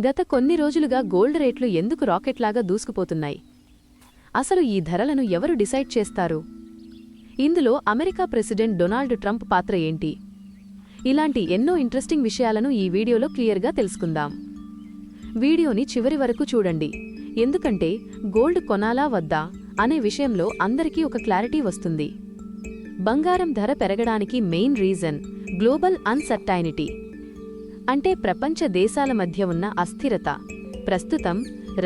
గత కొన్ని రోజులుగా గోల్డ్ రేట్లు ఎందుకు రాకెట్లాగా దూసుకుపోతున్నాయి? అసలు ఈ ధరలను ఎవరు డిసైడ్ చేస్తారు? ఇందులో అమెరికా ప్రెసిడెంట్ డొనాల్డ్ ట్రంప్ పాత్ర ఏంటి? ఇలాంటి ఎన్నో ఇంట్రెస్టింగ్ విషయాలను ఈ వీడియోలో క్లియర్గా తెలుసుకుందాం. వీడియోని చివరి వరకు చూడండి, ఎందుకంటే గోల్డ్ కొనాలా వద్దా అనే విషయంలో అందరికీ ఒక క్లారిటీ వస్తుంది. బంగారం ధర పెరగడానికి మెయిన్ రీజన్ గ్లోబల్ అన్సర్టైనిటీ, అంటే ప్రపంచ దేశాల మధ్య ఉన్న అస్థిరత. ప్రస్తుతం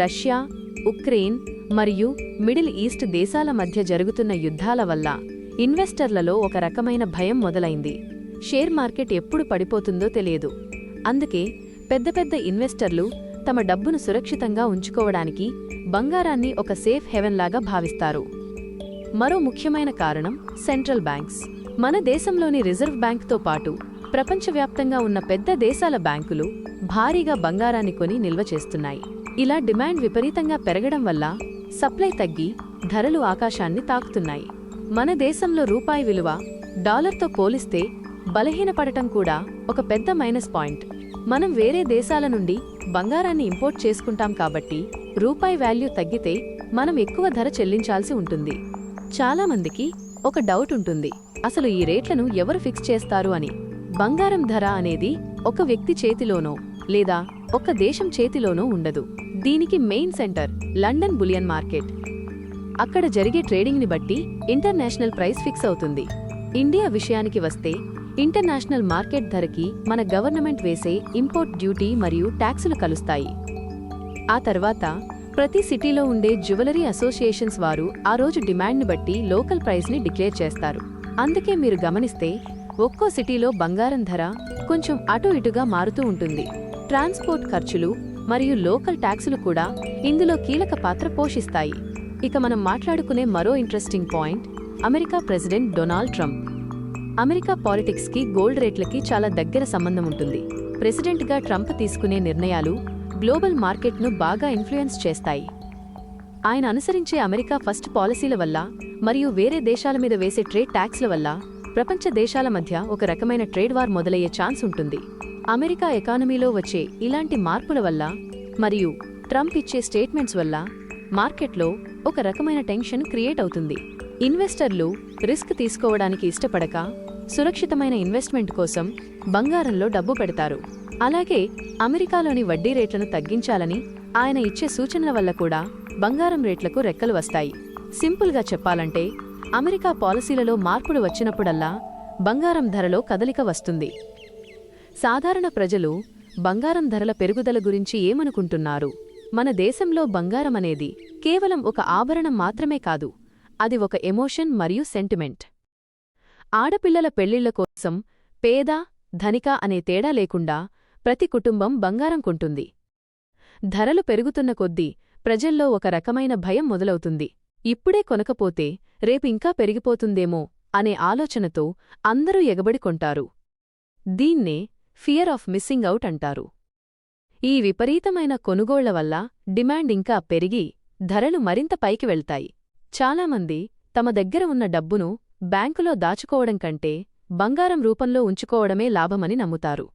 రష్యా, ఉక్రెయిన్ మరియు మిడిల్ ఈస్ట్ దేశాల మధ్య జరుగుతున్న యుద్ధాల వల్ల ఇన్వెస్టర్లలో ఒక రకమైన భయం మొదలైంది. షేర్ మార్కెట్ ఎప్పుడు పడిపోతుందో తెలియదు. అందుకే పెద్ద పెద్ద ఇన్వెస్టర్లు తమ డబ్బును సురక్షితంగా ఉంచుకోవడానికి బంగారాన్ని ఒక సేఫ్ హెవెన్ లాగా భావిస్తారు. మరో ముఖ్యమైన కారణం సెంట్రల్ బ్యాంక్స్. మన దేశంలోని రిజర్వ్ బ్యాంక్తో పాటు ప్రపంచవ్యాప్తంగా ఉన్న పెద్ద దేశాల బ్యాంకులు భారీగా బంగారాన్ని కొని నిల్వ చేస్తున్నాయి. ఇలా డిమాండ్ విపరీతంగా పెరగడం వల్ల సప్లై తగ్గి ధరలు ఆకాశాన్ని తాకుతున్నాయి. మన దేశంలో రూపాయి విలువ డాలర్తో పోలిస్తే బలహీనపడటం కూడా ఒక పెద్ద మైనస్ పాయింట్. మనం వేరే దేశాల నుండి బంగారాన్ని ఇంపోర్ట్ చేసుకుంటాం కాబట్టి రూపాయి వాల్యూ తగ్గితే మనం ఎక్కువ ధర చెల్లించాల్సి ఉంటుంది. చాలామందికి ఒక డౌట్ ఉంటుంది, అసలు ఈ రేట్లను ఎవరు ఫిక్స్ చేస్తారు అని. బంగారం ధర అనేది ఒక వ్యక్తి చేతిలోనో లేదా ఒక దేశం చేతిలోనో ఉండదు. దీనికి main centre London bullion market. అక్కడ జరిగే ట్రేడింగ్ని బట్టి ఇంటర్నేషనల్ ప్రైస్ ఫిక్స్ అవుతుంది. ఇండియా విషయానికి వస్తే ఇంటర్నేషనల్ మార్కెట్ ధరకి మన గవర్నమెంట్ వేసే ఇంపోర్ట్ డ్యూటీ మరియు ట్యాక్సులు కలుస్తాయి. ఆ తర్వాత ప్రతి సిటీలో ఉండే జ్యువెలరీ అసోసియేషన్స్ వారు ఆ రోజు డిమాండ్ని బట్టి లోకల్ ప్రైస్ని డిక్లేర్ చేస్తారు. అందుకే మీరు గమనిస్తే ఒక్కో సిటీలో బంగారం ధర కొంచెం అటు ఇటుగా మారుతూ ఉంటుంది. ట్రాన్స్పోర్ట్ ఖర్చులు మరియు లోకల్ ట్యాక్సులు కూడా ఇందులో కీలక పాత్ర పోషిస్తాయి. ఇక మనం మాట్లాడుకునే మరో interesting point America president Donald Trump. America పాలిటిక్స్కి గోల్డ్ రేట్లకి చాలా దగ్గర సంబంధం ఉంటుంది. ప్రెసిడెంట్గా ట్రంప్ తీసుకునే నిర్ణయాలు గ్లోబల్ మార్కెట్ను బాగా ఇన్ఫ్లుయెన్స్ చేస్తాయి. ఆయన అనుసరించే అమెరికా ఫస్ట్ పాలసీల వల్ల మరియు వేరే దేశాల మీద వేసే ట్రేడ్ ట్యాక్స్ల వల్ల ప్రపంచ దేశాల మధ్య ఒక రకమైన ట్రేడ్ వార్ మొదలయ్యే ఛాన్స్ ఉంటుంది. అమెరికా ఎకానమీలో వచ్చే ఇలాంటి మార్పుల వల్ల మరియు ట్రంప్ ఇచ్చే స్టేట్మెంట్స్ వల్ల మార్కెట్లో ఒక రకమైన టెన్షన్ క్రియేట్ అవుతుంది. ఇన్వెస్టర్లు రిస్క్ తీసుకోవడానికి ఇష్టపడక సురక్షితమైన ఇన్వెస్ట్మెంట్ కోసం బంగారంలో డబ్బు పెడతారు. అలాగే అమెరికాలోని వడ్డీ రేట్లను తగ్గించాలని ఆయన ఇచ్చే సూచనల వల్ల కూడా బంగారం రేట్లకు రెక్కలు వస్తాయి. సింపుల్గా చెప్పాలంటే అమెరికా పాలసీలలో మార్పులు వచ్చినప్పుడల్లా బంగారం ధరలో కదలిక వస్తుంది. సాధారణ ప్రజలు బంగారం ధరల పెరుగుదల గురించి ఏమనుకుంటున్నారు? మన దేశంలో బంగారం అనేది కేవలం ఒక ఆభరణం మాత్రమే కాదు, అది ఒక ఎమోషన్ మరియు సెంటిమెంట్. ఆడపిల్లల పెళ్లిళ్ల కోసం పేద, ధనిక అనే తేడా లేకుండా ప్రతి కుటుంబం బంగారం కొంటుంది. ధరలు పెరుగుతున్న కొద్దీ ప్రజల్లో ఒక రకమైన భయం మొదలవుతుంది. ఇప్పుడే కొనకపోతే రేపు ఇంకా పెరిగిపోతుందేమో అనే ఆలోచనతో అందరూ ఎగబడి కొంటారు. దీన్నే ఫియర్ ఆఫ్ మిస్సింగ్ అవుట్ అంటారు. ఈ విపరీతమైన కొనుగోళ్ల వల్ల డిమాండ్ ఇంకా పెరిగి ధరలు మరింత పైకి వెళ్తాయి. చాలామంది తమ దగ్గర ఉన్న డబ్బును బ్యాంకులో దాచుకోవడం కంటే బంగారం రూపంలో ఉంచుకోవడమే లాభమని నమ్ముతారు.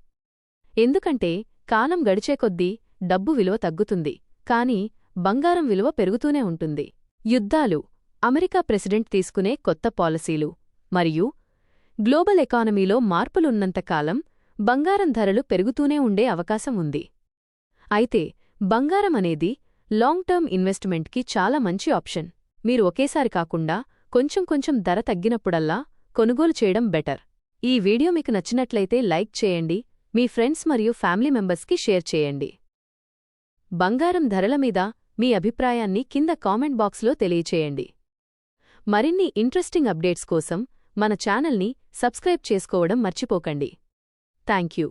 ఎందుకంటే కాలం గడిచేకొద్దీ డబ్బు విలువ తగ్గుతుంది, కానీ బంగారం విలువ పెరుగుతూనే ఉంటుంది. యుద్ధాలు, అమెరికా ప్రెసిడెంట్ తీసుకునే కొత్త పాలసీలు మరియు గ్లోబల్ ఎకానమీలో మార్పులున్నంతకాలం బంగారం ధరలు పెరుగుతూనే ఉండే అవకాశం ఉంది. అయితే బంగారం అనేది లాంగ్ టర్మ్ ఇన్వెస్ట్మెంట్కి చాలా మంచి ఆప్షన్. మీరు ఒకేసారి కాకుండా కొంచెం కొంచెం ధర తగ్గినప్పుడల్లా కొనుగోలు చేయడం బెటర్. ఈ వీడియో మీకు నచ్చినట్లయితే లైక్ చేయండి, మీ ఫ్రెండ్స్ మరియు ఫ్యామిలీ మెంబర్స్కి షేర్ చేయండి. బంగారం ధరల మీద మీ అభిప్రాయాన్ని కింద కామెంట్ బాక్స్లో తెలియచేయండి. మరిన్ని ఇంట్రెస్టింగ్ అప్డేట్స్ కోసం మన ఛానల్ని సబ్స్క్రైబ్ చేసుకోవడం మర్చిపోకండి. Thank you.